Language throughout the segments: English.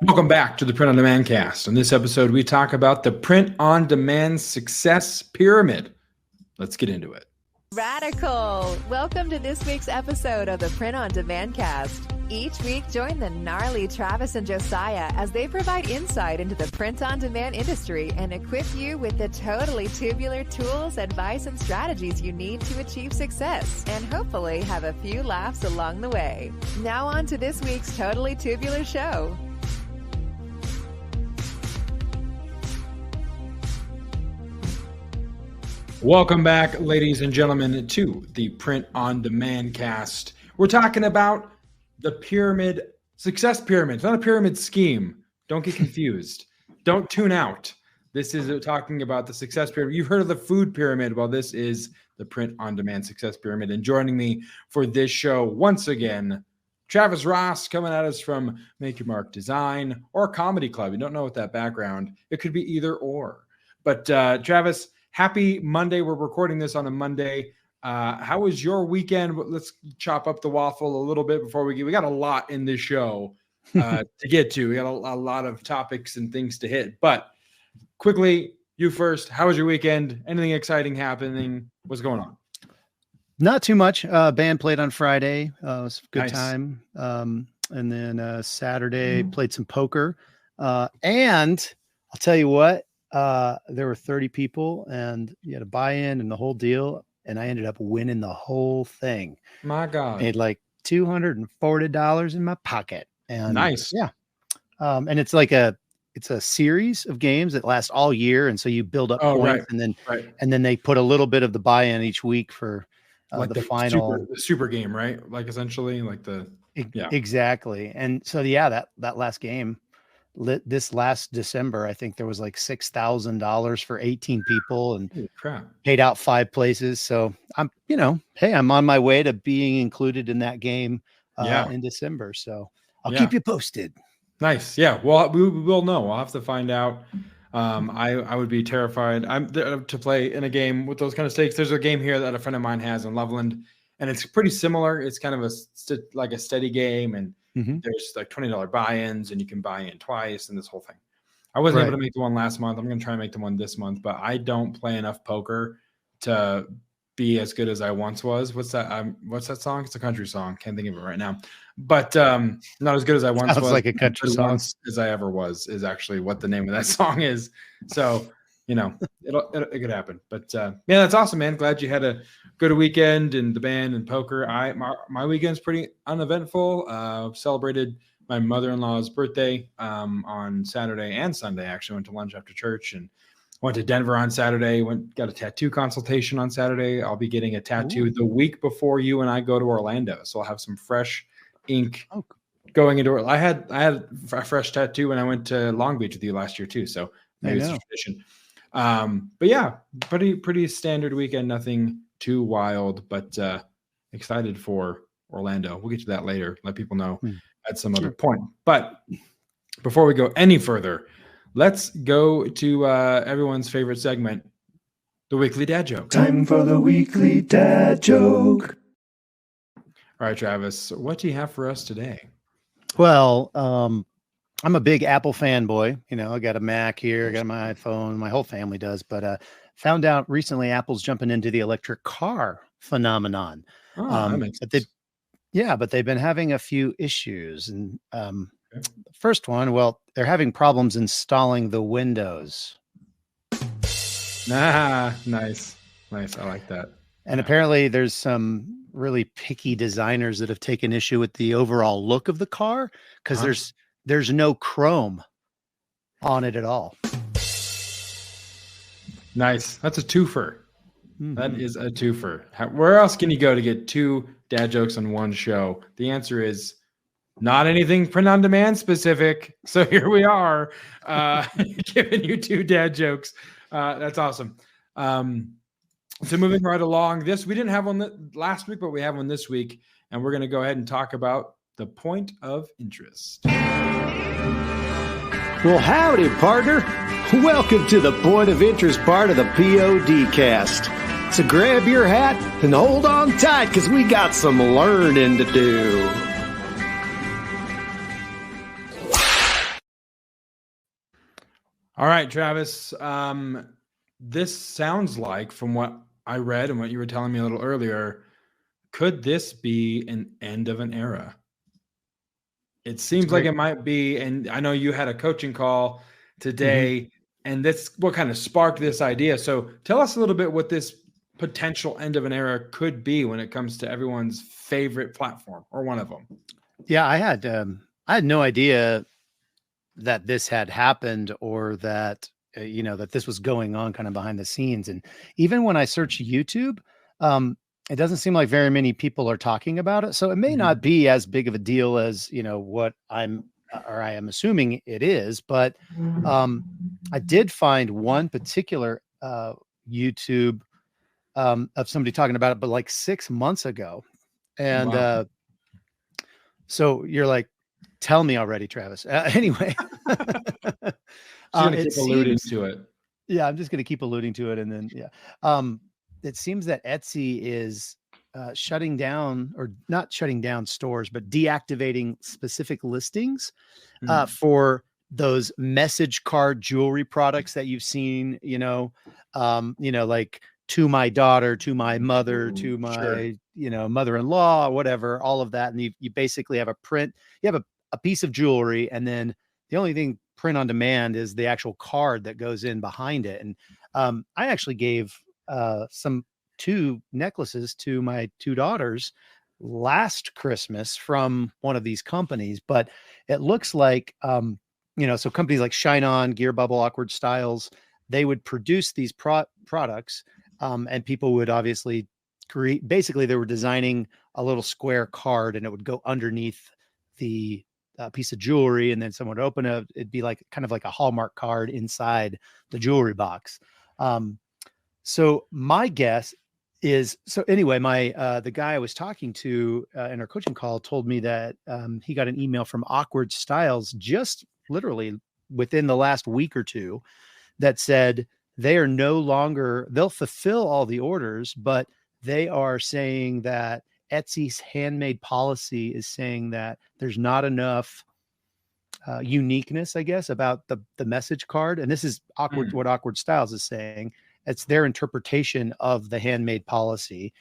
Welcome back to the Print on Demand cast. In this episode, we talk about the print on demand success pyramid. Let's get into it. Radical! Welcome to this week's episode of the Print on Demand cast. Each week, join the gnarly Travis and Josiah as they provide insight into the print on demand industry and equip you with the totally tubular tools, advice, and strategies you need to achieve success and hopefully have a few laughs along the way. Now on to this week's Totally Tubular show. Welcome back, ladies and gentlemen, to the Print on Demand cast. We're talking about the pyramid, success pyramid. It's not a pyramid scheme. Don't get confused. Don't tune out. This is talking about the success pyramid. You've heard of the food pyramid. Well, this is the Print on Demand success pyramid. And joining me for this show once again, Travis Ross, coming at us from Make Your Mark Design or Comedy Club. You don't know what that background. It could be either or. But Travis, happy Monday. We're recording this on a Monday. How was your weekend? Let's chop up the waffle a little bit before we got a lot in this show to get to. We got a lot of topics and things to hit. But quickly, you first. How was your weekend? Anything exciting happening? What's going on? Not too much. Band played on Friday. It was a good Nice. time. And then Saturday played some poker. And I'll tell you what, there were 30 people and you had to buy in and the whole deal. And I ended up winning the whole thing. My God. Made like $240 in my pocket. And Nice. Yeah. And it's like it's a series of games that last all year. And so you build up points and then they put a little bit of the buy-in each week for like the final super game, right? Like essentially like exactly. And so, that last game this last December, I think there was like $6,000 for 18 people and paid out 5 places. So I'm on my way to being included in that game in December. So I'll keep you posted. Nice. Yeah. Well, we will know. I'll have to find out. I would be terrified. To play in a game with those kind of stakes. There's a game here that a friend of mine has in Loveland, and it's pretty similar. It's kind of like a steady game, and there's like $20 buy-ins, and you can buy in twice, and this whole thing. I wasn't able to make the one last month. I'm going to try and make the one this month, but I don't play enough poker to be as good as I once was. What's that song? It's a country song. Can't think of it right now. But not as good as I once was. Like a country song. As I ever was is actually what the name of that song is. So, it could happen. But that's awesome, man. Glad you had a good weekend in the band and poker. My weekend's pretty uneventful. Celebrated my mother-in-law's birthday on Saturday and Sunday. Actually went to lunch after church and went to Denver on Saturday. Got a tattoo consultation on Saturday. I'll be getting a tattoo the week before you and I go to Orlando. So I'll have some fresh ink going into it. I had a fresh tattoo when I went to Long Beach with you last year too. So maybe it's a tradition. But yeah, pretty standard weekend. Nothing too wild, but excited for Orlando. We'll get to that later. Let people know at some other point. But before we go any further, let's go to everyone's favorite segment, the weekly dad joke. Time for the weekly dad joke. All right, Travis, what do you have for us today? Well, I'm a big Apple fanboy. I got a Mac here, I got my iPhone, my whole family does, but found out recently Apple's jumping into the electric car phenomenon. That makes sense. But they've been having a few issues. And the first one, they're having problems installing the Windows. Nice. I like that. And apparently there's some really picky designers that have taken issue with the overall look of the car because there's no chrome on it at all. Nice. That's a twofer. That is a twofer. Where else can you go to get 2 dad jokes on one show? The answer is not anything print on demand specific. So here we are giving you 2 dad jokes. That's awesome. So moving right along, we didn't have one last week, but we have one this week, and we're going to go ahead and talk about the point of interest. Well, howdy, partner. Welcome to the point of interest part of the POD cast. So grab your hat and hold on tight because we got some learning to do. All right, Travis. This sounds like, from what I read and what you were telling me a little earlier, could this be an end of an era? It seems like it might be. And I know you had a coaching call today, and that's what kind of sparked this idea. So tell us a little bit what this potential end of an era could be when it comes to everyone's favorite platform, or one of them. Yeah, I had no idea that this had happened, or that that this was going on kind of behind the scenes. And even when I search YouTube, it doesn't seem like very many people are talking about it. So it may not be as big of a deal as what I am assuming it is. But I did find one particular YouTube of somebody talking about it, but like 6 months ago. And Wow. so you're like, tell me already, Travis. Anyway, Keep alluding to it. Yeah, I'm just going to keep alluding to it. And then, it seems that Etsy is shutting down, or not shutting down stores, but deactivating specific listings for those message card jewelry products that you've seen, like to my daughter, to my mother, to my, mother-in-law, whatever, all of that. And you basically have a print, you have a piece of jewelry, and then the only thing print on demand is the actual card that goes in behind it. And I actually gave two necklaces to my two daughters last Christmas from one of these companies, but it looks like, so companies like Shine On, Gear Bubble, Awkward Styles, they would produce these products, and people would obviously create, basically they were designing a little square card, and it would go underneath the piece of jewelry, and then someone would open it. It'd be like kind of like a Hallmark card inside the jewelry box. So my guess is, so anyway, the guy I was talking to in our coaching call told me that he got an email from Awkward Styles just literally within the last week or two that said they are no longer, they'll fulfill all the orders, but they are saying that Etsy's handmade policy is saying that there's not enough uniqueness, I guess, about the message card. And this is what Awkward Styles is saying. It's their interpretation of the handmade policy.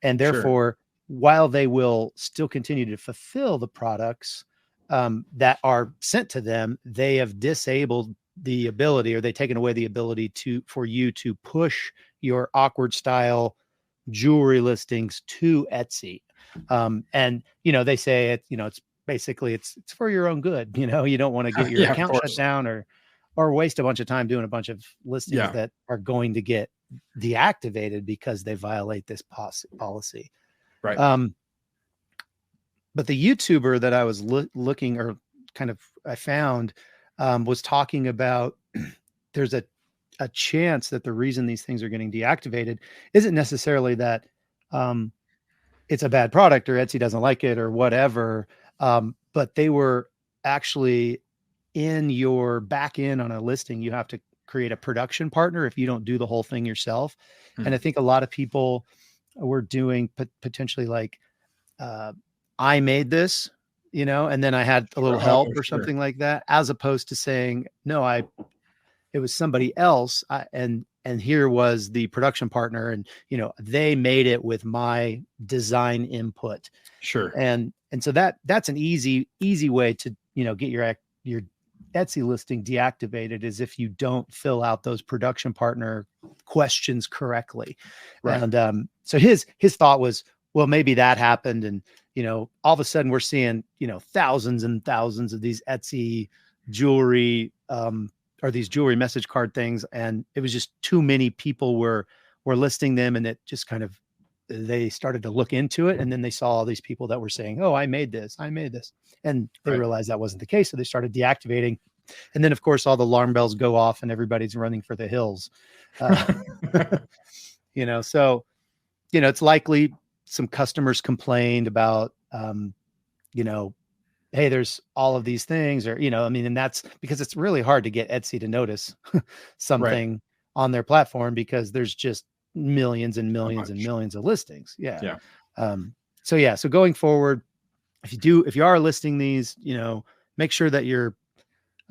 And therefore, while they will still continue to fulfill the products that are sent to them, they have disabled the ability, or they've taken away the ability for you to push your Awkward Style jewelry listings to Etsy. And, they say it's basically, it's for your own good. You don't want to get your account shut down or waste a bunch of time doing a bunch of listings that are going to get deactivated because they violate this policy. Right. But the YouTuber that I was looking, or kind of I found, was talking about there's a chance that the reason these things are getting deactivated isn't necessarily that it's a bad product or Etsy doesn't like it or whatever, but they were actually in your back end on a listing. You have to create a production partner if you don't do the whole thing yourself. And I think a lot of people were doing potentially like, I made this, and then I had a little help or something like that, as opposed to saying, no, it was somebody else. And here was the production partner, and, they made it with my design input. Sure. And so that's an easy way to, get your Etsy listing deactivated, is if you don't fill out those production partner questions correctly. Right. And so his thought was, well, maybe that happened. And, all of a sudden we're seeing, thousands and thousands of these Etsy jewelry, or these jewelry message card things. And it was just too many people were listing them. And it just kind of, they started to look into it. And then they saw all these people that were saying, oh, I made this. And they realized that wasn't the case. So they started deactivating. And then of course, all the alarm bells go off and everybody's running for the hills. So, it's likely some customers complained about, hey, there's all of these things, or, and that's because it's really hard to get Etsy to notice something on their platform, because there's just millions and millions and millions of listings. Yeah. So going forward, if you are listing these, make sure that you're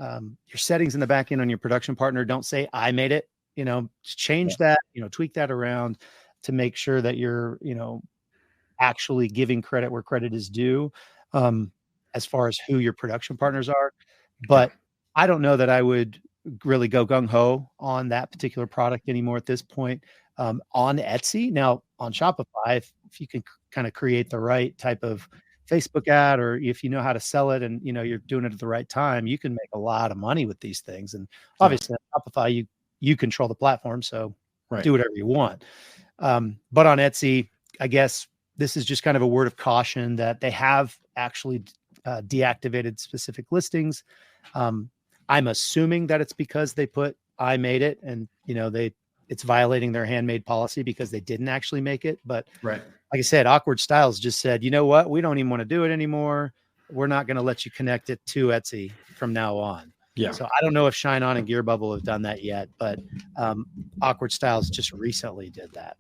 your settings in the back end on your production partner. Don't say I made it, change that, tweak that around to make sure that you're, actually giving credit where credit is due, as far as who your production partners are. But I don't know that I would really go gung-ho on that particular product anymore at this point. On Etsy, now on Shopify, if you can kind of create the right type of Facebook ad, or if you know how to sell it and you're doing it at the right time, you can make a lot of money with these things. And obviously on Shopify, you control the platform, so do whatever you want. But on Etsy, I guess this is just kind of a word of caution that they have actually deactivated specific listings. I'm assuming that it's because they put I made it, and it's violating their handmade policy because they didn't actually make it. But like I said, Awkward Styles just said, you know what, we don't even want to do it anymore. We're not going to let you connect it to Etsy from now on. Yeah. So I don't know if Shine On and Gear Bubble have done that yet, but Awkward Styles just recently did that.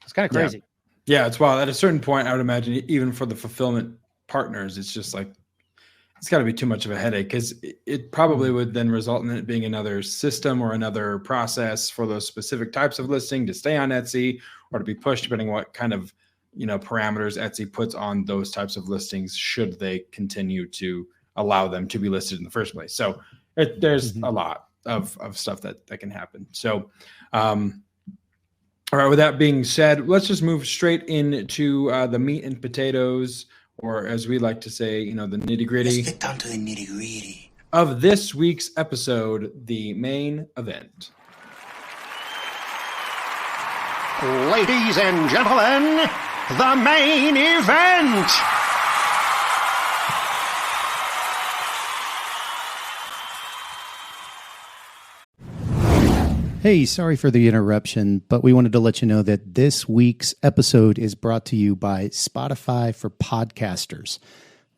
It's kind of crazy. Yeah, it's wild. At a certain point, I would imagine even for the fulfillment partners, it's just like, it's got to be too much of a headache, because it probably would then result in it being another system or another process for those specific types of listing to stay on Etsy or to be pushed, depending on what kind of parameters Etsy puts on those types of listings, should they continue to allow them to be listed in the first place. So there's a lot of stuff that can happen. So all right, with that being said, let's just move straight into the meat and potatoes, or as we like to say, the nitty-gritty. Let's get down to the nitty-gritty of this week's episode, the main event. Ladies and gentlemen, the main event. Hey, sorry for the interruption, but we wanted to let you know that this week's episode is brought to you by Spotify for Podcasters.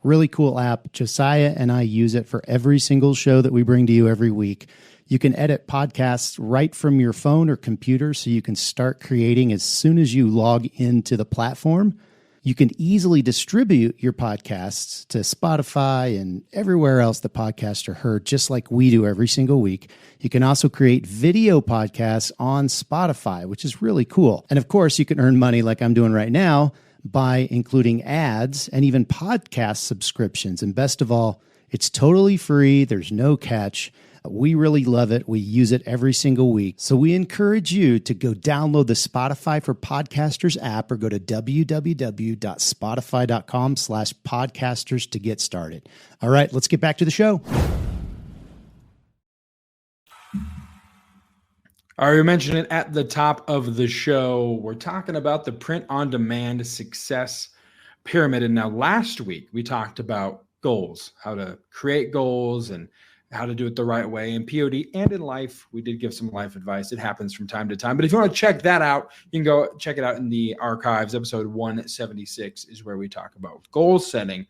Really cool app. Josiah and I use it for every single show that we bring to you every week. You can edit podcasts right from your phone or computer, so you can start creating as soon as you log into the platform. You can easily distribute your podcasts to Spotify and everywhere else the podcasts are heard, just like we do every single week. You can also create video podcasts on Spotify, which is really cool. And of course, you can earn money like I'm doing right now by including ads and even podcast subscriptions. And best of all, it's totally free. There's no catch. We really love it. We use it every single week. So we encourage you to go download the Spotify for Podcasters app, or go to www.spotify.com/podcasters to get started. All right, let's get back to the show. All right, we mentioned it at the top of the show. We're talking about the print-on-demand success pyramid. And now last week, we talked about goals, how to create goals and how to do it the right way in POD and in life. We did give some life advice. It happens from time to time. But if you want to check that out, you can go check it out in the archives. Episode 176 is where we talk about goal setting.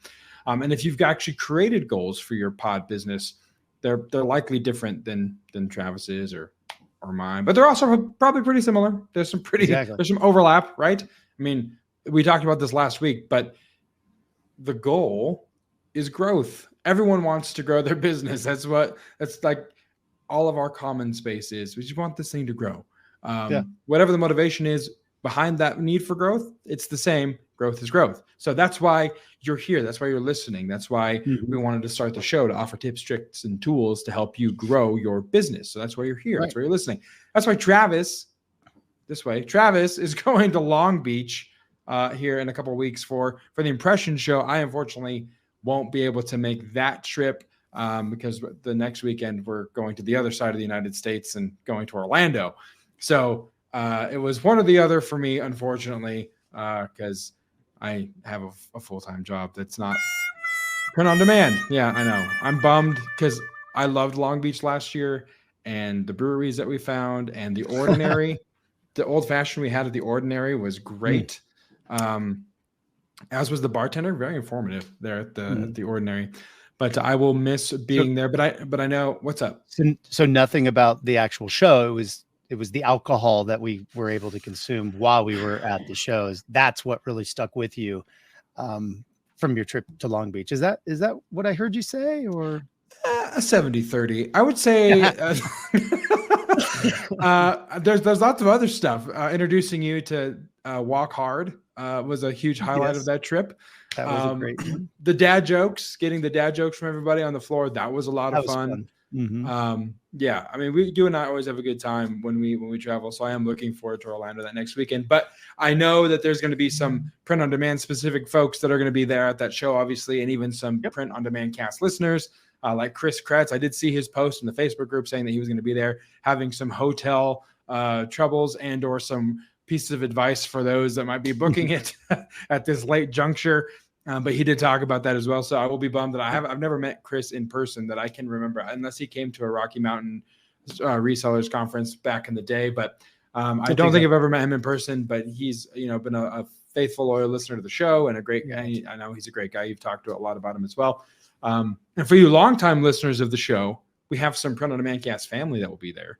And if you've actually created goals for your pod business, they're likely different than Travis's or mine, but they're also probably pretty similar. There's some there's some overlap, right? I mean, we talked about this last week, but the goal is growth. Everyone wants to grow their business. That's like all of our common space is. We just want this thing to grow. Whatever the motivation is behind that need for growth, it's the same. Growth is growth. So that's why you're here. That's why you're listening. That's why we wanted to start the show, to offer tips, tricks, and tools to help you grow your business. So that's why you're here. Right. That's why you're listening. That's why Travis is going to Long Beach here in a couple of weeks for the Impression Show. I unfortunately won't be able to make that trip because the next weekend we're going to the other side of the United States and going to Orlando. So it was one or the other for me, unfortunately, because I have a full-time job that's not print on demand. Yeah, I know. I'm bummed because I loved Long Beach last year and the breweries that we found and the Ordinary. The old fashioned we had at the Ordinary was great. As was the bartender, very informative there at the Ordinary. But I will miss being there. But I know what's up. So nothing about the actual show. It was the alcohol that we were able to consume while we were at the shows. That's what really stuck with you from your trip to Long Beach. Is that what I heard you say? Or a 70-30. I would say there's lots of other stuff. Introducing you to Walk Hard was a huge highlight of that trip. That was a great one. The dad jokes, getting the dad jokes from everybody on the floor, that was a lot of fun. Mm-hmm. Yeah, I mean, you and I always have a good time when we travel. So I am looking forward to Orlando that next weekend. But I know that there's going to be some print on demand specific folks that are going to be there at that show, obviously, and even some print on demand cast listeners like Chris Kretz. I did see his post in the Facebook group saying that he was going to be there, having some hotel troubles and or some pieces of advice for those that might be booking it at this late juncture. But he did talk about that as well. So I will be bummed that I've never met Chris in person that I can remember, unless he came to a Rocky Mountain resellers conference back in the day. But I don't think I've ever met him in person, but he's, been a faithful, loyal listener to the show and a great guy. I know he's a great guy. You've talked to a lot about him as well. And for you longtime listeners of the show, we have some Print on Demand Cast family that will be there.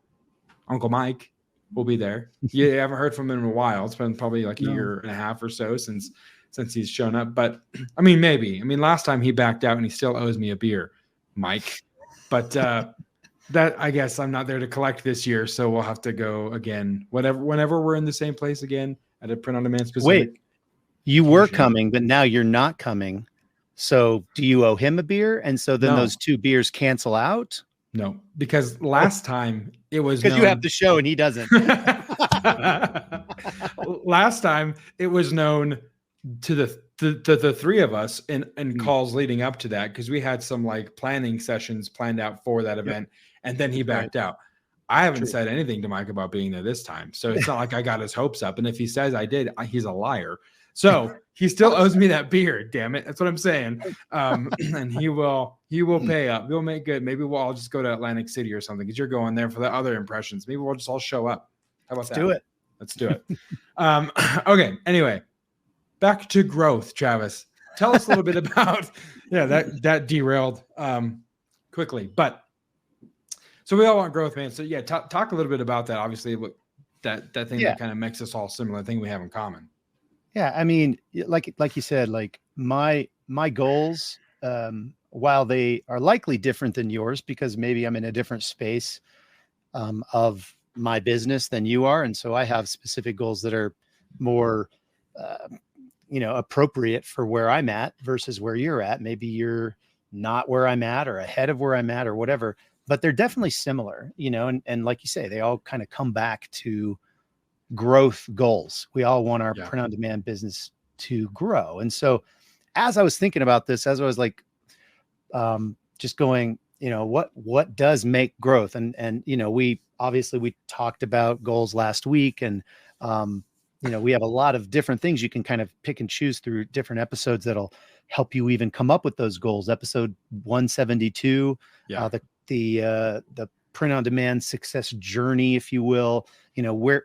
Uncle Mike will be there. You haven't heard from him in a while. It's been probably like a year and a half or so since he's shown up. But I mean, maybe. I mean, last time he backed out and he still owes me a beer, Mike. But that, I guess I'm not there to collect this year, so we'll have to go again. Whenever we're in the same place again at a Print on Demand specific. Wait, you were coming, but now you're not coming. So do you owe him a beer? And so then those two beers cancel out? No, because last time it was because you have the show and he doesn't. Last time it was known to the three of us and calls leading up to that, because we had some like planning sessions planned out for that event, and then he backed out. I haven't said anything to Mike about being there this time, so it's not like I got his hopes up. And if he says I did, he's a liar. So he still owes me that beer. Damn it, that's what I'm saying. And he will pay up. We'll make good. Maybe we'll all just go to Atlantic City or something, because you're going there for the other impressions. Maybe we'll just all show up. How about that? Let's do it. Okay. Anyway. Back to growth, Travis. Tell us a little bit about that derailed quickly, but so we all want growth, man. So talk a little bit about that. Obviously, what that thing that kind of makes us all similar, thing we have in common. Yeah, I mean, like you said, like my goals, while they are likely different than yours, because maybe I'm in a different space of my business than you are, and so I have specific goals that are more appropriate for where I'm at versus where you're at. Maybe you're not where I'm at or ahead of where I'm at or whatever, but they're definitely similar, and like you say, they all kind of come back to growth goals. We all want our print on demand business to grow. And so as I was thinking about this, as I was like, just going, what does make growth? And we talked about goals last week, and, we have a lot of different things you can kind of pick and choose through different episodes that'll help you even come up with those goals. Episode 172, the print on demand success journey, if you will,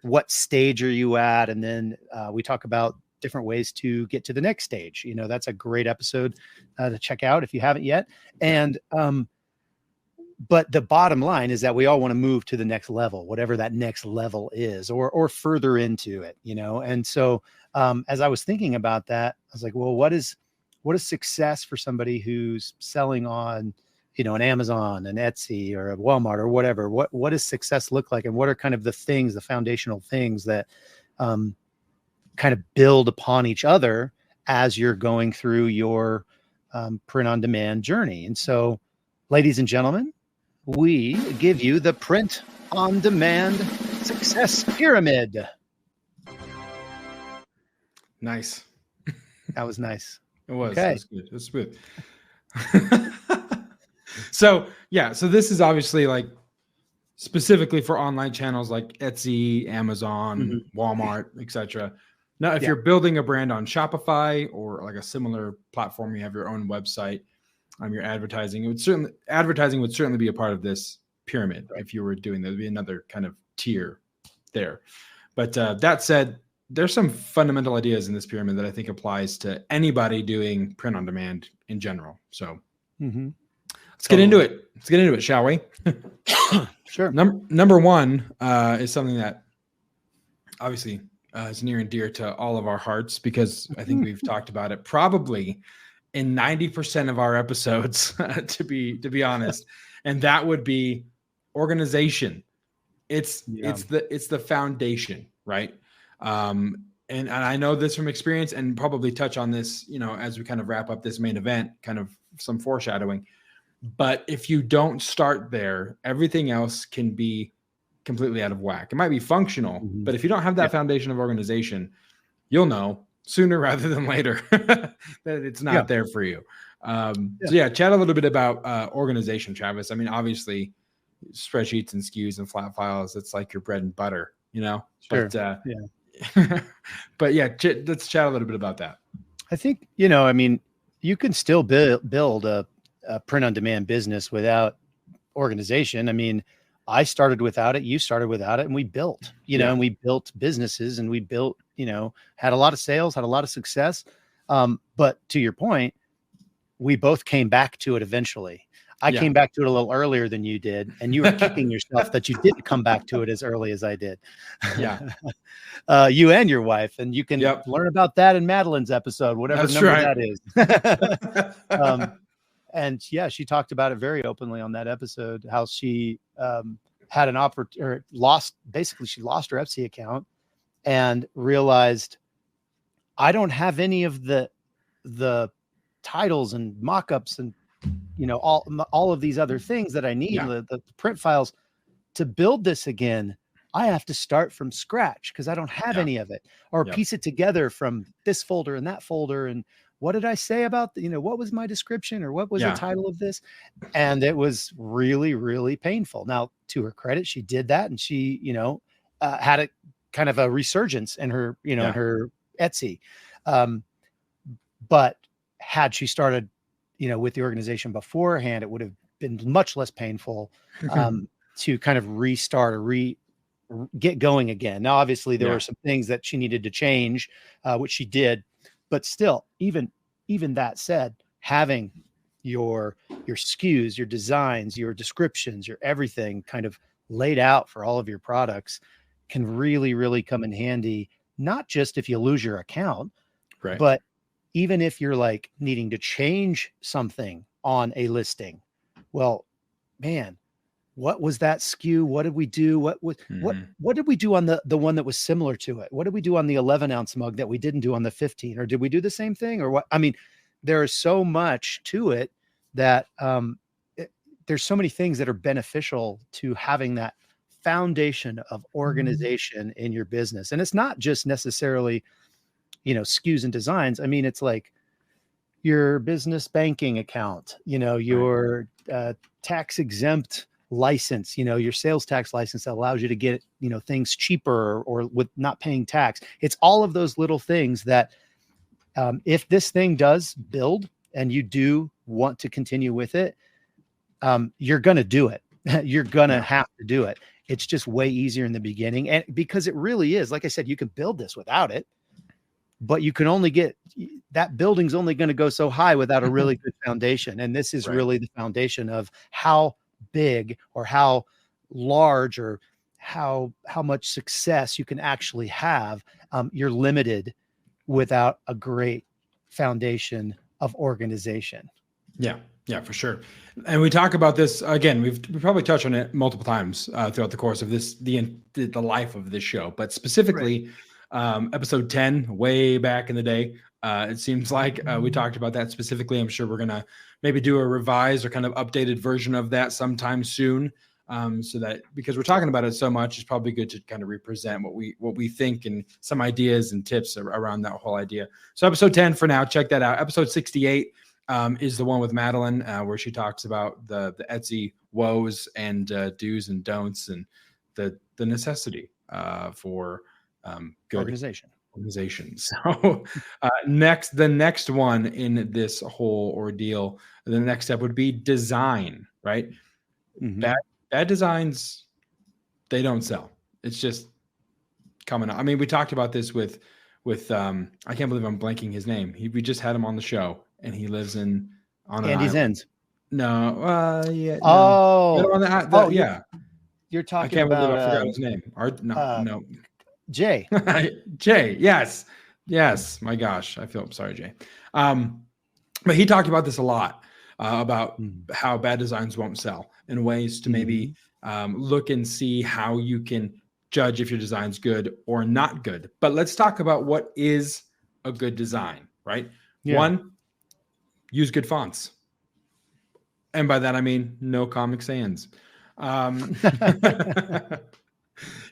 what stage are you at? And then we talk about different ways to get to the next stage. That's a great episode to check out if you haven't yet. And, but the bottom line is that we all want to move to the next level, whatever that next level is, or further into it, And so as I was thinking about that, I was like, well, what is success for somebody who's selling on, an Amazon, an Etsy, or a Walmart, or whatever? What does success look like? And what are kind of the foundational things that kind of build upon each other as you're going through your print on demand journey? And so, ladies and gentlemen, we give you the print on demand success pyramid. Nice. That was nice. It was. Okay. It was good. It was smooth. So this is obviously like specifically for online channels like Etsy, Amazon, Walmart, etc. Now, if you're building a brand on Shopify or like a similar platform, you have your own website, your advertising would certainly be a part of this pyramid. Right. If you were doing that, would be another kind of tier there. But that said, there's some fundamental ideas in this pyramid that I think applies to anybody doing print on demand in general. So let's get into it. Let's get into it, shall we? Sure. Number one is something that obviously is near and dear to all of our hearts, because I think we've talked about it probably in 90% of our episodes, to be honest, and that would be organization. It's the foundation, right? And I know this from experience, and probably touch on this, as we kind of wrap up this main event, kind of some foreshadowing. But if you don't start there, everything else can be completely out of whack. It might be functional, but if you don't have that foundation of organization, you'll know sooner rather than later that it's not there for you. So chat a little bit about organization, Travis. I mean, obviously spreadsheets and SKUs and flat files, it's like your bread and butter, Sure. But let's chat a little bit about that. I think, I mean, you can still build a print on demand business without organization. I mean, I started without it, you started without it, and we built, and we built businesses, and we built, had a lot of sales, had a lot of success. But to your point, we both came back to it eventually. I came back to it a little earlier than you did, and you were kicking yourself that you didn't come back to it as early as I did. Yeah. You and your wife, and you can learn about that in Madeline's episode, whatever that is. And she talked about it very openly on that episode, how she had an opportunity, she lost her Etsy account and realized, I don't have any of the titles and mock-ups and all of these other things that I need, the print files to build this again. I have to start from scratch because I don't have any of it, or piece it together from this folder and that folder. And what did I say about what was my description, or what was the title of this? And it was really, really painful. Now, to her credit, she did that, and she, had a kind of a resurgence in her, in her Etsy. But had she started, with the organization beforehand, it would have been much less painful to kind of restart or get going again. Now, obviously, there were some things that she needed to change, which she did. But still, even that said, having your SKUs, your designs, your descriptions, your everything kind of laid out for all of your products can really, really come in handy, not just if you lose your account, but even if you're like needing to change something on a listing. Well, man, what was that SKU? What did we do? What did we do on the one that was similar to it? What did we do on the 11-ounce mug that we didn't do on the 15? Or did we do the same thing? Or what? I mean, there is so much to it that there's so many things that are beneficial to having that foundation of organization in your business. And it's not just necessarily, SKUs and designs. I mean, it's like your business banking account, your tax exempt license, your sales tax license that allows you to get, things cheaper or with not paying tax. It's all of those little things that if this thing does build and you do want to continue with it, you're going to do it. You're going to have to do it. It's just way easier in the beginning. And because it really is, like I said, you can build this without it, but you can only that building's only going to go so high without a really good foundation. And this is really the foundation of how big or how large or how much success you can actually have. You're limited without a great foundation of organization. Yeah, for sure. And we talk about this again. We've probably touched on it multiple times throughout the course of the life of this show, but specifically episode 10, way back in the day. It seems like we talked about that specifically. I'm sure we're going to maybe do a revised or kind of updated version of that sometime soon. So that, because we're talking about it so much, it's probably good to kind of represent what we think and some ideas and tips around that whole idea. So episode 10 for now, check that out. Episode 68 is the one with Madeline, where she talks about the Etsy woes and do's and don'ts and the necessity for good organization. So the next one in this whole ordeal, the next step would be design, right? Mm-hmm. Bad designs, they don't sell. It's just coming up. I mean, we talked about this with I can't believe I'm blanking his name. We just had him on the show, and he lives on Andy's Ends. No, yeah. Oh, yeah. You're talking I can't about. Believe I forgot his name. No. Jay. Jay. Yes. My gosh. I feel sorry, Jay. But he talked about this a lot, about Mm. how bad designs won't sell, and ways to maybe look and see how you can judge if your design's good or not good. But let's talk about what is a good design, right? Yeah. One, use good fonts. And by that, I mean no Comic Sans.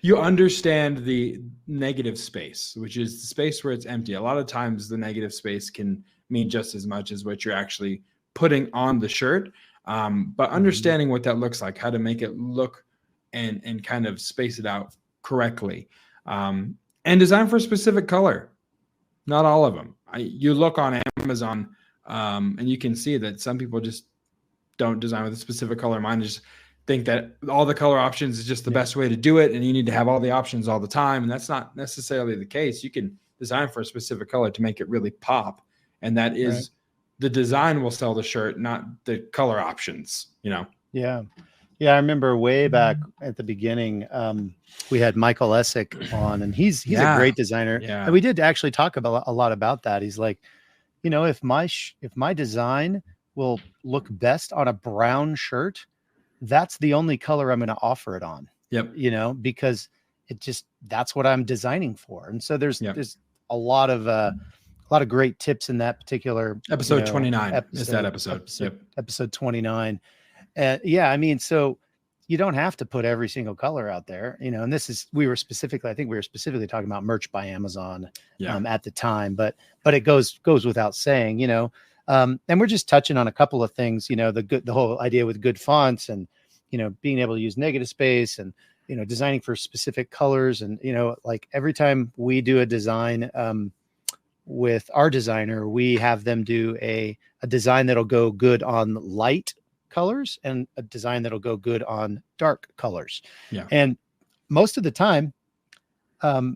You understand the negative space, which is the space where it's empty. A lot of times the negative space can mean just as much as what you're actually putting on the shirt. But understanding what that looks like, how to make it look and kind of space it out correctly. And design for a specific color. Not all of them. You look on Amazon and you can see that some people just don't design with a specific color. Mine just think that all the color options is just the best way to do it, and you need to have all the options all the time, and that's not necessarily the case. You can design for a specific color to make it really pop, and that is the design will sell the shirt, not the color options, you know. Yeah. I remember way back at the beginning, we had Michael Essick on, and he's a great designer. And we did actually talk about a lot about that. He's like, you know, if my design will look best on a brown shirt, that's the only color I'm going to offer it on. Yep. You know, because that's what I'm designing for. And so there's a lot of great tips in that particular episode 29 is that episode. Episode 29. I mean, so you don't have to put every single color out there, you know, and we were specifically talking about merch by Amazon at the time, but it goes without saying, you know, and we're just touching on a couple of things, you know, the whole idea with good fonts and, you know, being able to use negative space and, you know, designing for specific colors. And, you know, like every time we do a design with our designer, we have them do a design that'll go good on light colors and a design that'll go good on dark colors. Yeah. And most of the time, or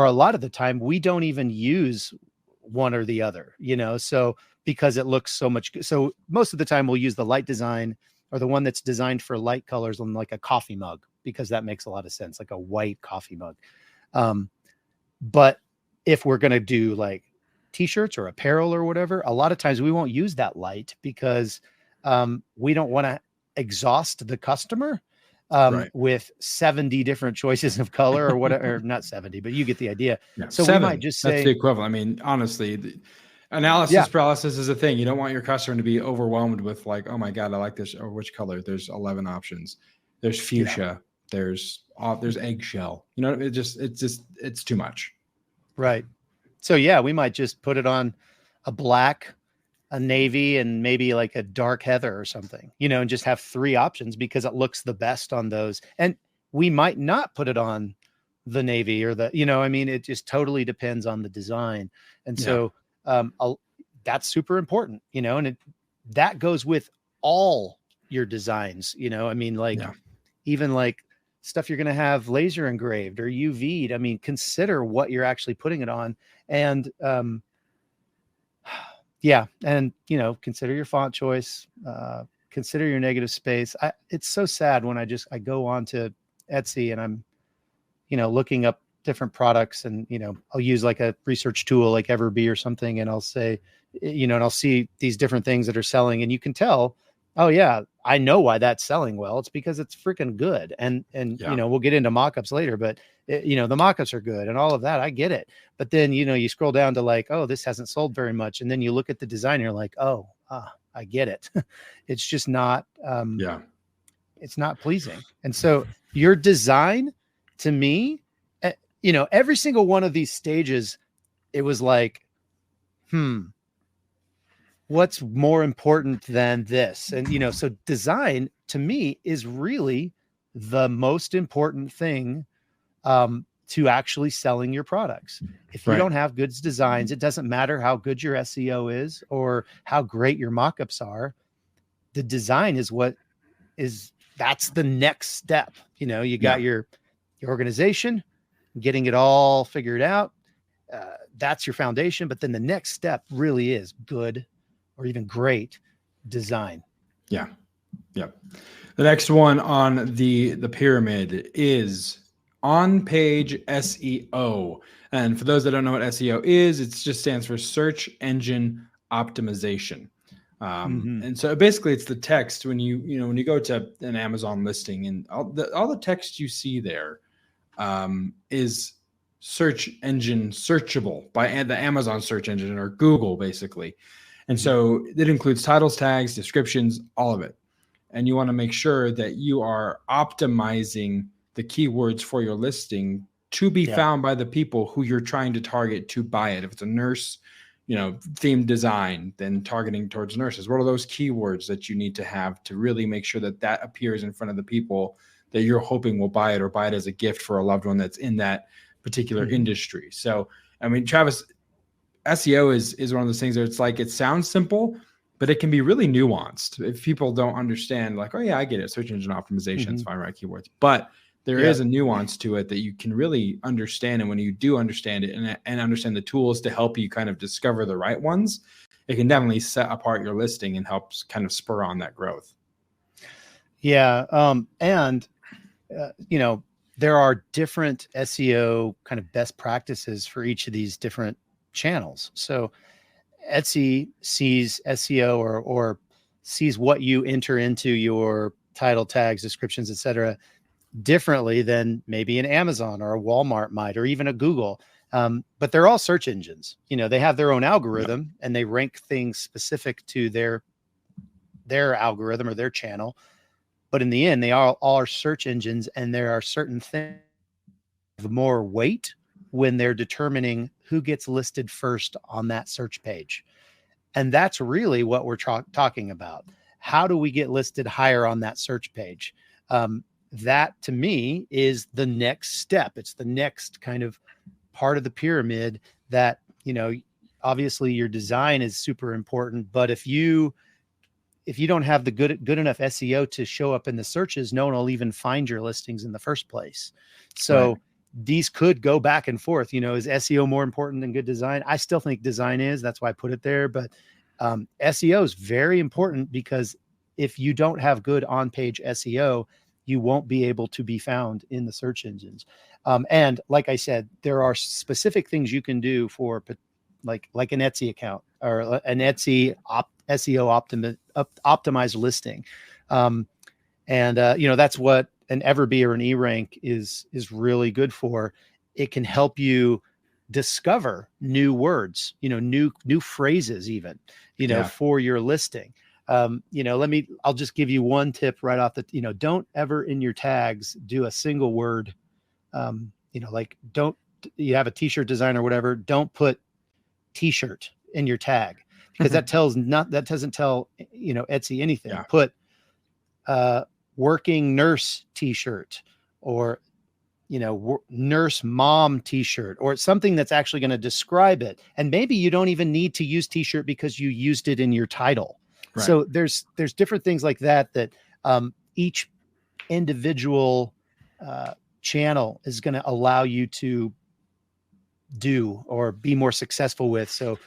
a lot of the time, we don't even use one or the other, you know, so because it looks so much good. So most of the time we'll use the light design or the one that's designed for light colors on like a coffee mug, because that makes a lot of sense, like a white coffee mug. But if we're going to do like t-shirts or apparel or whatever, a lot of times we won't use that light because we don't want to exhaust the customer with 70 different choices of color or whatever, or not 70, but you get the idea. Yeah, so 7, we might just say that's the equivalent. I mean, honestly, the analysis paralysis is a thing. You don't want your customer to be overwhelmed with like, oh my God, I like this, or which color. There's 11 options. There's fuchsia. There's eggshell. You know, it's too much. Right. So yeah, we might just put it on a black, a navy, and maybe like a dark heather or something, you know, and just have 3 options because it looks the best on those. And we might not put it on the navy or the, you know, I mean, it just totally depends on the design. And so that's super important, you know, and that goes with all your designs, you know, I mean, like even like stuff you're going to have laser engraved or UV'd. I mean, consider what you're actually putting it on. And, and, you know, consider your font choice, consider your negative space. It's so sad when I go on to Etsy and I'm, you know, looking up different products and, you know, I'll use like a research tool like Everbee or something. And I'll say, you know, and I'll see these different things that are selling and you can tell, oh yeah, I know why that's selling well. It's because it's freaking good. And you know, we'll get into mock-ups later, but you know, the mock-ups are good and all of that. I get it. But then, you know, you scroll down to like, oh, this hasn't sold very much. And then you look at the design, you're like, oh, I get it. It's just not, it's not pleasing. And so your design to me, you know, every single one of these stages, it was like, what's more important than this? And, you know, so design to me is really the most important thing to actually selling your products. If you don't have good designs, it doesn't matter how good your SEO is or how great your mock-ups are. The design is that's the next step. You know, you got your organization, getting it all figured out. That's your foundation. But then the next step really is good or even great design. Yeah. The next one on the pyramid is on-page SEO. And for those that don't know what SEO is, it just stands for search engine optimization. And so basically it's the text when when you go to an Amazon listing, and all the text you see there is search engine searchable by the Amazon search engine or Google, basically. And so it includes titles, tags, descriptions, all of it. And you want to make sure that you are optimizing the keywords for your listing to be found by the people who you're trying to target to buy it. If it's a nurse, themed design, then targeting towards nurses. What are those keywords that you need to have to really make sure that that appears in front of the people that you're hoping will buy it or buy it as a gift for a loved one that's in that particular industry? So, I mean, Travis, SEO is one of those things where it's like, it sounds simple, but it can be really nuanced if people don't understand, like, oh yeah, I get it. Search engine optimization is find right keywords, but there is a nuance to it that you can really understand. And when you do understand it and understand the tools to help you kind of discover the right ones, it can definitely set apart your listing and helps kind of spur on that growth. Yeah. There are different SEO kind of best practices for each of these different channels. So Etsy sees SEO or sees what you enter into your title, tags, descriptions, etc., differently than maybe an Amazon or a Walmart might, or even a Google. But they're all search engines. They have their own algorithm and they rank things specific to their algorithm or their channel. But in the end, they all are search engines, and there are certain things of more weight when they're determining who gets listed first on that search page. And that's really what we're talking about. How do we get listed higher on that search page? That to me is the next step. It's the next kind of part of the pyramid that, obviously your design is super important, but if you don't have the good enough SEO to show up in the searches, no one will even find your listings in the first place. So these could go back and forth. Is SEO more important than good design? I still think design is. That's why I put it there. But SEO is very important, because if you don't have good on-page SEO, you won't be able to be found in the search engines. And like I said, there are specific things you can do for like an Etsy account or an Etsy SEO optimized listing. That's what an Everbee or an eRank is really good for. It can help you discover new words, new phrases even, for your listing. I'll just give you one tip right off don't ever in your tags do a single word. You have a t-shirt design or whatever, don't put t-shirt in your tag, because that doesn't tell, Etsy anything. Yeah. Put working nurse t-shirt, or, nurse mom t-shirt, or something that's actually going to describe it. And maybe you don't even need to use t-shirt because you used it in your title. Right. So there's different things like that each individual channel is going to allow you to do or be more successful with. So,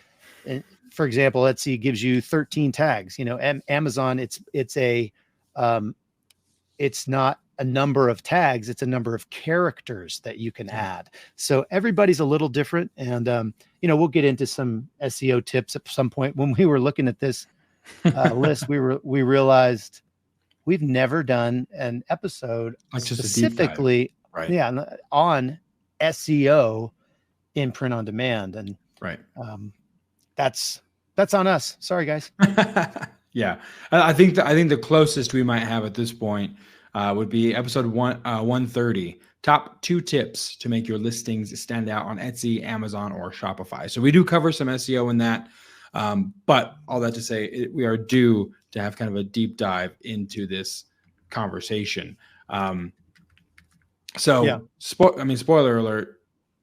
for example, Etsy gives you 13 tags. Amazon, it's not a number of tags, it's a number of characters that you can add. So everybody's a little different. And, we'll get into some SEO tips at some point. When we were looking at this list, we realized we've never done an episode specifically on SEO in print on demand. And that's on us. Sorry, guys. Yeah. I think the closest we might have at this point would be episode 130, top 2 tips to make your listings stand out on Etsy, Amazon, or Shopify. So we do cover some SEO in that. But all that to say, we are due to have kind of a deep dive into this conversation. Spoiler alert,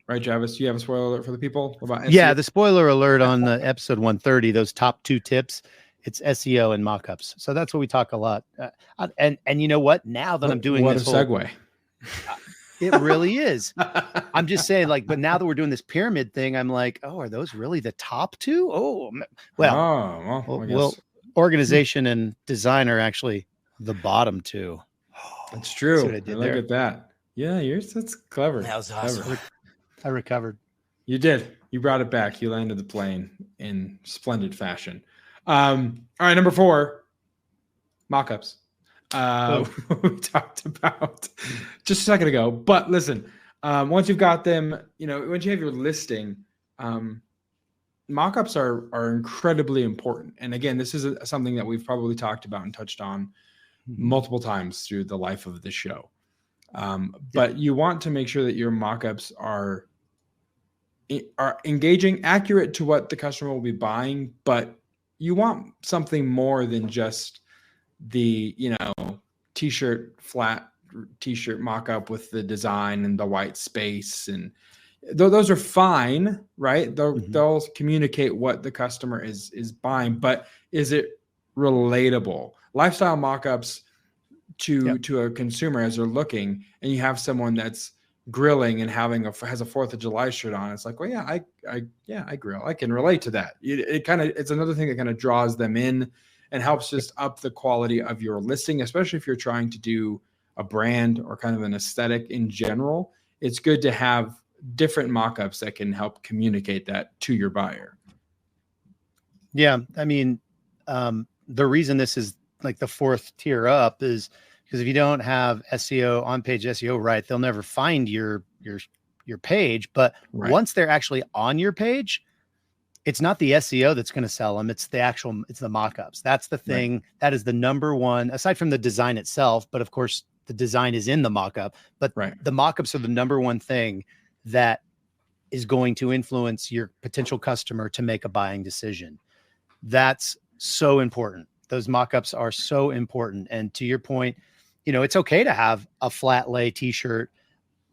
right, Travis? Do you have a spoiler alert for the people about SEO? Yeah, the spoiler alert on episode 130, those top 2 tips, it's SEO and mockups. So that's what we talk a lot. And you know what? Now that I'm doing this segue. It really is. I'm just saying, but now that we're doing this pyramid thing, I'm like, oh, are those really the top 2? Oh, well, organization and design are actually the bottom 2. That's true. Look at that. Yeah, that's clever. That was awesome. I recovered. You did. You brought it back. You landed the plane in splendid fashion. All right, number 4, mock-ups. We talked about just a second ago. But listen, once you've got them, once you have your listing, mock-ups are incredibly important. And again, this is something that we've probably talked about and touched on multiple times through the life of the show. But you want to make sure that your mock-ups are engaging, accurate to what the customer will be buying, but you want something more than just the, t-shirt, flat t-shirt mock-up with the design and the white space. And those are fine, right? They'll communicate what the customer is buying, but is it relatable? Lifestyle mock-ups to a consumer as they're looking, and you have someone that's grilling and has a 4th of July shirt on. It's like, well, yeah, I grill. I can relate to that. It's another thing that kind of draws them in and helps just up the quality of your listing, especially if you're trying to do a brand or kind of an aesthetic in general. It's good to have different mock-ups that can help communicate that to your buyer. Yeah. I mean, the reason this is like the 4th tier up is because if you don't have SEO, on-page SEO right, they'll never find your page. But once they're actually on your page, it's not the SEO that's going to sell them. It's the mock-ups. That's the thing. Right. That is the number one, aside from the design itself. But of course, the design is in the mock-up. But the mock-ups are the number one thing that is going to influence your potential customer to make a buying decision. That's so important. Those mock-ups are so important. And to your point, it's okay to have a flat lay t-shirt,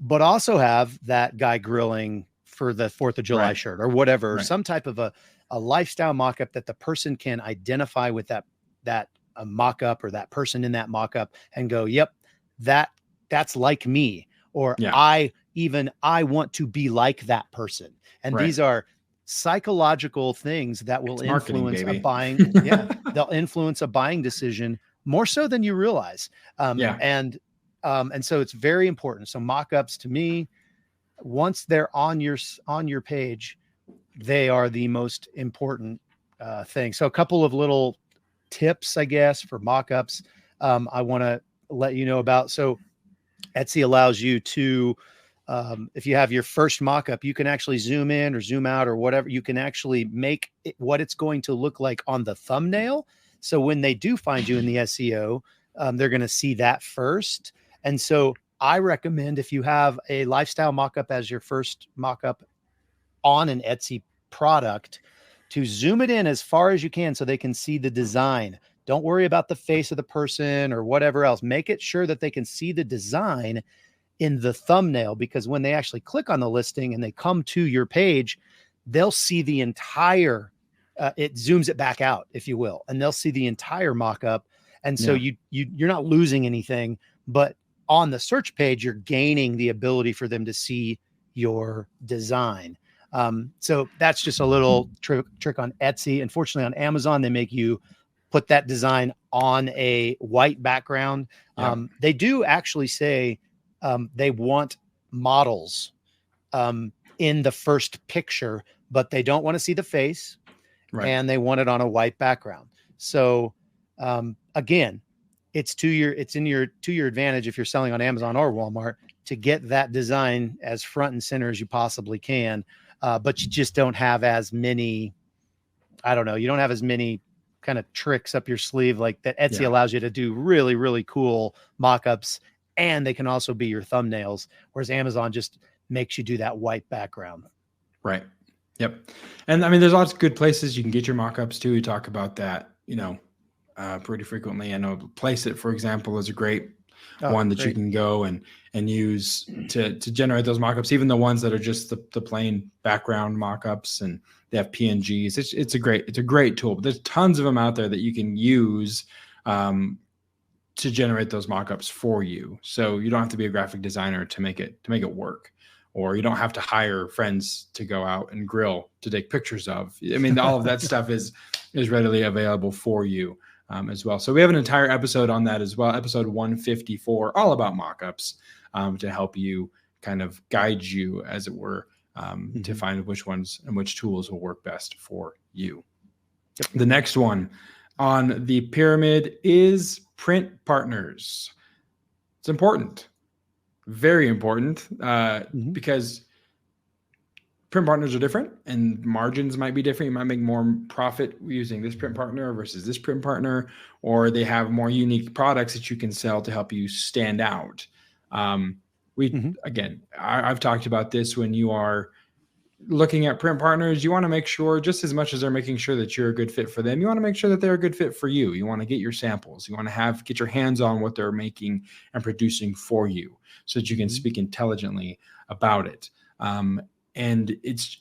but also have that guy grilling for the 4th of July shirt or whatever, some type of a lifestyle mock-up that the person can identify with that mock-up or that person in that mock-up and go, yep, that's like me. Or I want to be like that person. And these are psychological things that will influence a buying. They'll influence a buying decision more so than you realize. And so it's very important. So mock-ups to me, once they're on your page, they are the most important thing. So a couple of little tips, I guess, for mock-ups I want to let you know about. So Etsy allows you to, if you have your first mock-up, you can actually zoom in or zoom out or whatever. You can actually make it what it's going to look like on the thumbnail. So when they do find you in the SEO, they're going to see that first. And so I recommend, if you have a lifestyle mock-up as your first mock-up on an Etsy product, to zoom it in as far as you can so they can see the design. Don't worry about the face of the person or whatever else. Make it sure that they can see the design in the thumbnail, because when they actually click on the listing and they come to your page, they'll see the entire, it zooms it back out, if you will, and they'll see the entire mock-up. And so you're not losing anything, but on the search page, you're gaining the ability for them to see your design. So that's just a little trick on Etsy. Unfortunately, on Amazon, they make you put that design on a white background. They do actually say they want models in the first picture, but they don't want to see the face, and they want it on a white background. So again, it's to your advantage if you're selling on Amazon or Walmart to get that design as front and center as you possibly can. But you just don't have as many, you don't have as many kind of tricks up your sleeve like that. Etsy allows you to do really, really cool mock-ups, and they can also be your thumbnails, whereas Amazon just makes you do that white background. Right. Yep. And I mean, there's lots of good places you can get your mock-ups too. We talk about that, pretty frequently. I know Placeit, for example, is a great one that you can go and use to generate those mock-ups, even the ones that are just the plain background mock-ups, and they have PNGs. It's a great tool, but there's tons of them out there that you can use to generate those mock-ups for you. So you don't have to be a graphic designer to make it work, or you don't have to hire friends to go out and grill to take pictures of. I mean, all of that stuff is readily available for you as well. So we have an entire episode on that as well, episode 154, all about mock-ups, to help you kind of guide you, as it were, to find which ones and which tools will work best for you. The next one on the pyramid is print partners. It's important, very important, because print partners are different and margins might be different. You might make more profit using this print partner versus this print partner, or they have more unique products that you can sell to help you stand out. Again, I've talked about this. When you are looking at print partners, you want to make sure, just as much as they're making sure that you're a good fit for them, you want to make sure that they're a good fit for you. You want to get your samples. You want to get your hands on what they're making and producing for you so that you can speak intelligently about it. And it's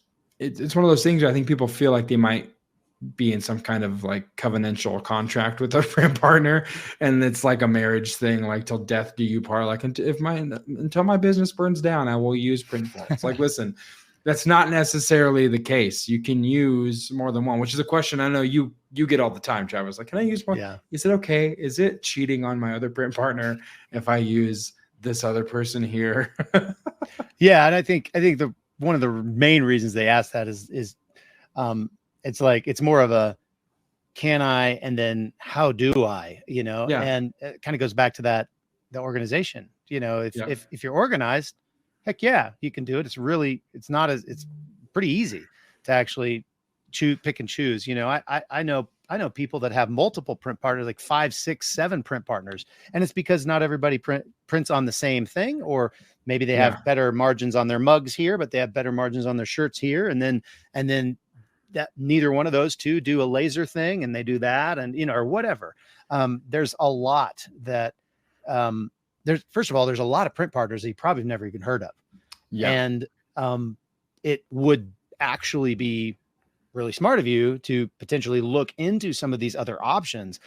one of those things where I think people feel like they might be in some kind of like covenantal contract with their print partner, and it's like a marriage thing, like till death do you part. Like until my business burns down, I will use Printful. It's like, listen, that's not necessarily the case. You can use more than one, which is a question I know you get all the time, Travis. Like, can I use more? Yeah. Is it okay? Is it cheating on my other print partner if I use this other person here? Yeah, and I think one of the main reasons they ask that is it's like, it's more of a can I, and then how do I, and it kind of goes back to the organization, if you're organized, heck yeah, you can do it. It's pretty easy to actually pick and choose. I know people that have multiple print partners, like 5, 6, 7 print partners. And it's because not everybody prints on the same thing, or maybe they have better margins on their mugs here, but they have better margins on their shirts here. And then that neither one of those two do a laser thing, and they do that, and, or whatever. There's a lot that, first of all, there's a lot of print partners that you probably never even heard of. Yeah. And, it would actually be really smart of you to potentially look into some of these other options.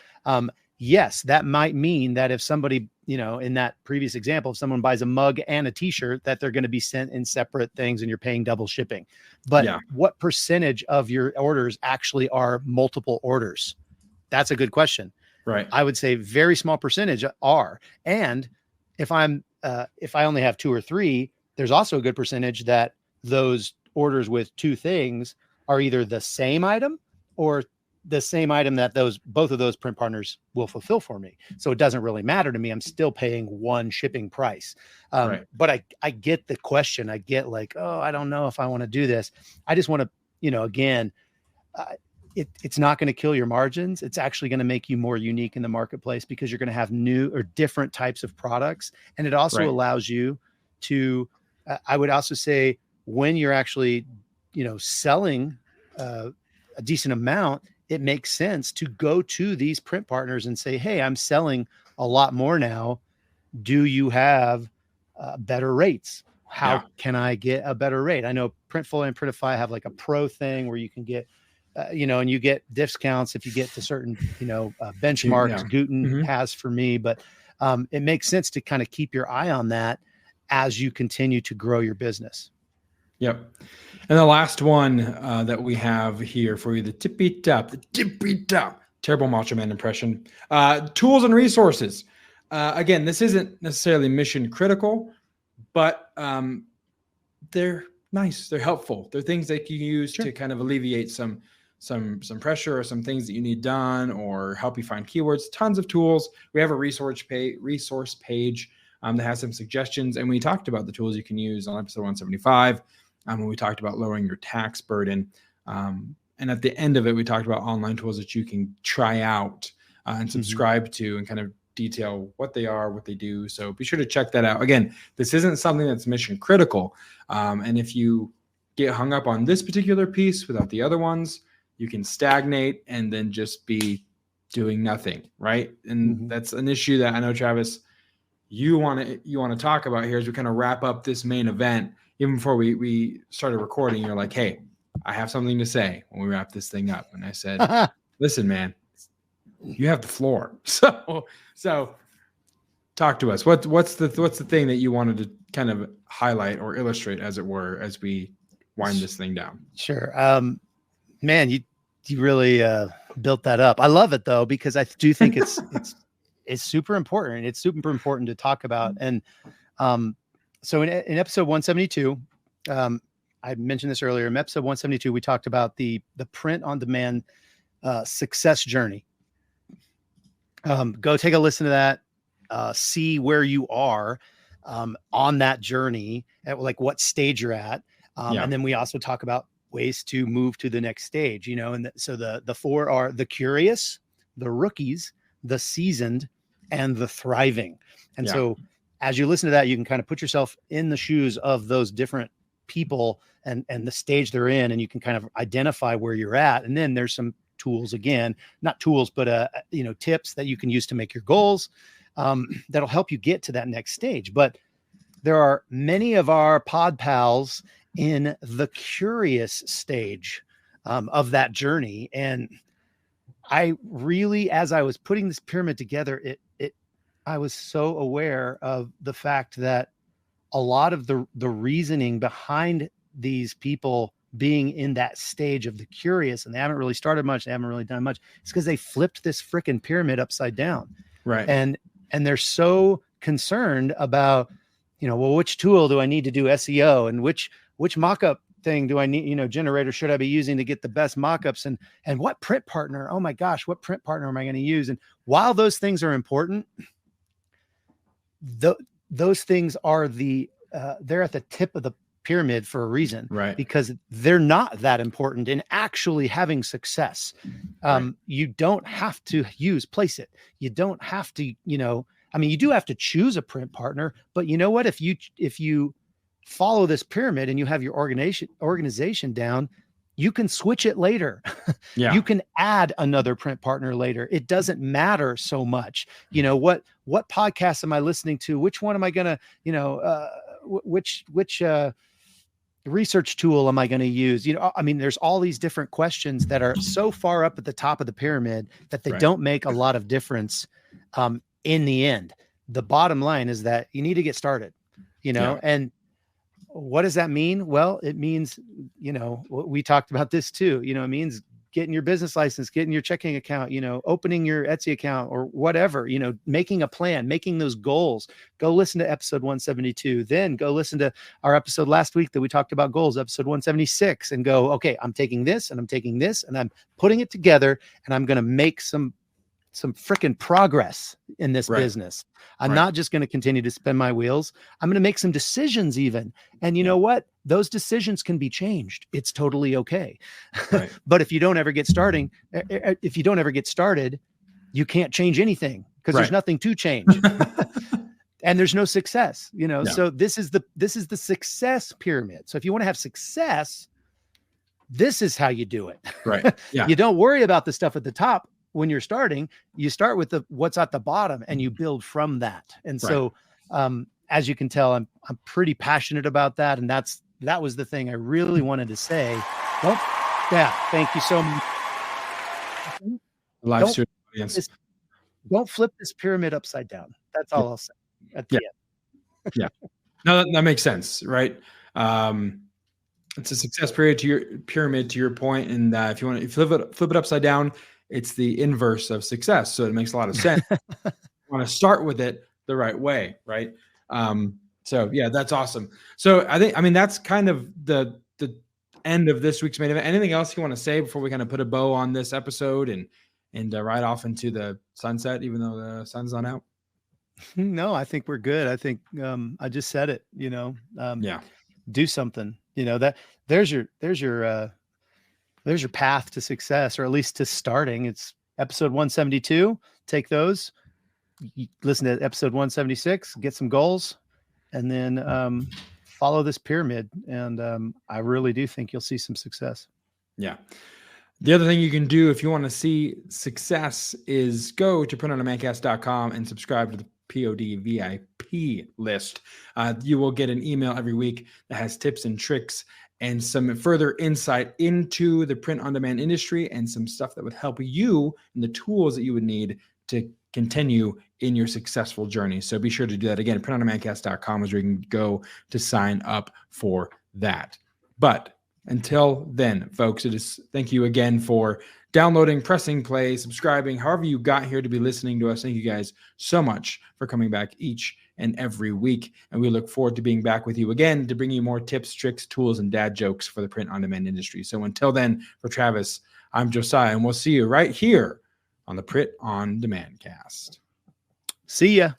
Yes, that might mean that if somebody, in that previous example, if someone buys a mug and a t-shirt, that they're going to be sent in separate things and you're paying double shipping. But what percentage of your orders actually are multiple orders? That's a good question. Right. I would say very small percentage are. And if I only have 2 or 3, there's also a good percentage that those orders with 2 things are either the same item or the same item that both of those print partners will fulfill for me. So it doesn't really matter to me. I'm still paying one shipping price. But I get the question. I get like, oh, I don't know if I want to do this. I just want to, again, it's not going to kill your margins. It's actually going to make you more unique in the marketplace, because you're going to have new or different types of products. And it also allows you to, I would also say, when you're actually, selling a decent amount, it makes sense to go to these print partners and say, hey, I'm selling a lot more now. Do you have better rates? How can I get a better rate? I know Printful and Printify have like a pro thing where you can get, and you get discounts if you get to certain, benchmarks. Guten has for me, but it makes sense to kind of keep your eye on that as you continue to grow your business. Yep. And the last one that we have here for you, the tippy top, terrible Macho Man impression, tools and resources. Again, this isn't necessarily mission critical, but they're nice. They're helpful. They're things that you use to kind of alleviate some pressure or some things that you need done, or help you find keywords. Tons of tools. We have a resource page that has some suggestions. And we talked about the tools you can use on episode 175. When we talked about lowering your tax burden. And at the end of it, we talked about online tools that you can try out and subscribe to, and kind of detail what they are, what they do. So be sure to check that out. Again, this isn't something that's mission critical. And if you get hung up on this particular piece without the other ones, you can stagnate and then just be doing nothing, right? And that's an issue that I know, Travis, you want to talk about here as we kind of wrap up this main event. Even before we started recording, you're like, hey, I have something to say when we wrap this thing up. And I said, listen, man, you have the floor. So talk to us. What's the thing that you wanted to kind of highlight or illustrate, as it were, as we wind this thing down? Sure. Man, you really built that up. I love it though, because I do think it's super important. It's super important to talk about. And so in episode 172, I mentioned this earlier in episode 172, we talked about the print on demand success journey. Go take a listen to that, see where you are on that journey, at like what stage you're at. And then we also talk about ways to move to the next stage, and so the four are the curious, the rookies, the seasoned, and the thriving. And so as you listen to that, you can kind of put yourself in the shoes of those different people and the stage they're in, and you can kind of identify where you're at. And then there's some tools, again, not tools, but tips that you can use to make your goals, that'll help you get to that next stage. But there are many of our pod pals in the curious stage of that journey. And I really, as I was putting this pyramid together, I was so aware of the fact that a lot of the reasoning behind these people being in that stage of the curious, and they haven't really started much, they haven't really done much, it's because they flipped this freaking pyramid upside down. Right. And they're so concerned about, well, which tool do I need to do SEO, and which mock-up thing do I need, generator should I be using to get the best mock-ups, and what print partner, oh my gosh, what print partner am I going to use? And while those things are important, those things are they're at the tip of the pyramid for a reason, right? Because they're not that important in actually having success. You don't have to use Placeit. You don't have to, you do have to choose a print partner, but you know what? If you follow this pyramid and you have your organization down, you can switch it later. You can add another print partner later. It doesn't matter so much. What podcasts am I listening to? Which one am I going to, which research tool am I going to use? There's all these different questions that are so far up at the top of the pyramid that they don't make a lot of difference in the end. The bottom line is that you need to get started, and what does that mean? Well, it means, we talked about this too, it means getting your business license, getting your checking account, opening your Etsy account or whatever, making a plan, making those goals. Go listen to episode 172. Then go listen to our episode last week that we talked about goals, episode 176, and go, okay, I'm taking this and I'm taking this and I'm putting it together and I'm going to make some freaking progress in this business. I'm not just going to continue to spin my wheels. I'm going to make some decisions even. And you know what? Those decisions can be changed. It's totally okay. Right. But if you don't ever get started, you can't change anything because there's nothing to change. And there's no success, So this is the success pyramid. So if you want to have success, this is how you do it. Right. Yeah. You don't worry about the stuff at the top. When you're starting, you start with what's at the bottom and you build from that. And so, as you can tell, I'm pretty passionate about that. And that was the thing I really wanted to say. Thank you so much. Don't flip this pyramid upside down. That's all I'll say at the end. No, that makes sense. Right. It's a success pyramid to your point. And if you want to flip it upside down, it's the inverse of success. So it makes a lot of sense. You want to start with it the right way. Right. That's awesome. So that's kind of the end of this week's main event. Anything else you want to say before we kind of put a bow on this episode and ride off into the sunset, even though the sun's not out? No, I think we're good. I think, I just said it, do something, that there's your path to success, or at least to starting. It's episode 172. Take those, listen to episode 176, get some goals, and then follow this pyramid. And I really do think you'll see some success. Yeah. The other thing you can do if you want to see success is go to printondemancast.com and subscribe to the POD VIP list. You will get an email every week that has tips and tricks and some further insight into the print-on-demand industry and some stuff that would help you and the tools that you would need to continue in your successful journey. So be sure to do that. Again, printondemancast.com is where you can go to sign up for that. But until then, folks, thank you again for downloading, pressing play, subscribing, however you got here to be listening to us. Thank you guys so much for coming back each and every week. And we look forward to being back with you again to bring you more tips, tricks, tools, and dad jokes for the print-on-demand industry. So until then, for Travis, I'm Josiah, and we'll see you right here on the Print on Demand cast. See ya.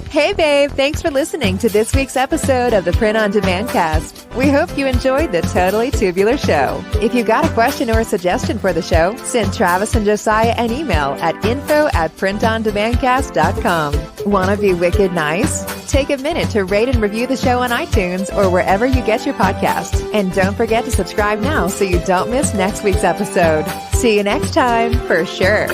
Hey, babe. Thanks for listening to this week's episode of the Print on Demand cast. We hope you enjoyed the Totally Tubular Show. If you got a question or a suggestion for the show, send Travis and Josiah an email at info@printondemandcast.com. Want to be wicked nice? Take a minute to rate and review the show on iTunes or wherever you get your podcasts. And don't forget to subscribe now so you don't miss next week's episode. See you next time, for sure.